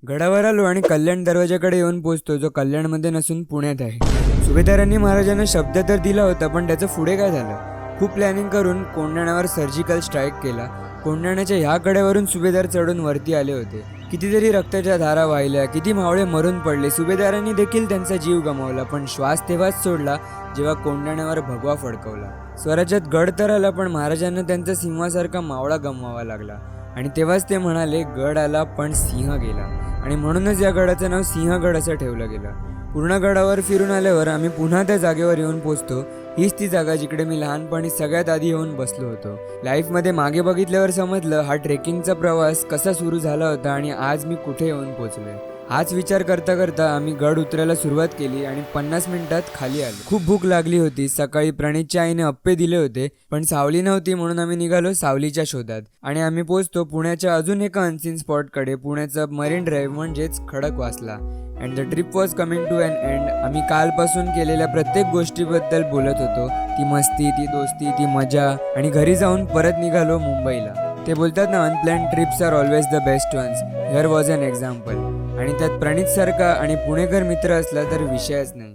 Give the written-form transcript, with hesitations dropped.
गडावर आलो आणि कल्याण दरवाजाकडे येऊन पोहोचतो, जो कल्याणमध्ये नसून पुण्यात आहे. सुभेदारांनी महाराजांना शब्द तर दिला होता, पण त्याचं पुढे काय झालं? खूप प्लॅनिंग करून कोंढाण्यावर सर्जिकल स्ट्राईक केला. कोंढाण्याच्या ह्या कड्यावरून सुभेदार चढून वरती आले होते. कितीतरी रक्ताच्या धारा वाहिल्या, किती मावळे मरून पडले. सुभेदारांनी देखील त्यांचा जीव गमावला, पण श्वास तेव्हाच सोडला जेव्हा कोंढाण्यावर भगवा फडकवला. स्वराज्यात गड तर आला, पण महाराजांना त्यांचा सिंहासारखा मावळा गमवावा लागला. आणि तेव्हाच ते म्हणाले, गड आला पण सिंह गेला. आणि म्हणूनच या गडाचं नाव सिंहगड असं ठेवलं गेलं. पूर्ण गडावर फिरून आल्यावर आम्ही पुन्हा त्या जागेवर येऊन पोचतो. हीच ती जागा जिकडे मी लहानपणी सगळ्यात आधी येऊन बसलो होतो. लाईफमध्ये मागे बघितल्यावर समजलं हा ट्रेकिंगचा प्रवास कसा सुरू झाला होता आणि आज मी कुठे येऊन पोचलोय. हाच विचार करता करता आम्ही गड उतरायला सुरुवात केली आणि 50 मिनिटात खाली आलो. खूप भूक लागली होती. सकाळी प्रणीतच्या आईने अप्पे दिले होते, पण सावली नव्हती, म्हणून आम्ही निघालो सावलीच्या शोधात. आणि आम्ही पोहोचतो पुण्याच्या अजून एका अनसीन स्पॉटकडे, पुण्याचा मरीन ड्राईव्ह म्हणजेच Khadakwasla. And the trip was coming to an end. आम्ही कालपासून केलेल्या प्रत्येक गोष्टीबद्दल बोलत होतो. ती मस्ती, ती दोस्ती, ती मजा. आणि घरी जाऊन परत निघालो मुंबईला. ते बोलतात ना, unplanned trips are always the best ones. Here was an example. आणि त्यात प्रणीत सारखा आणि पुणेकर मित्र असला तर विषयच नाही.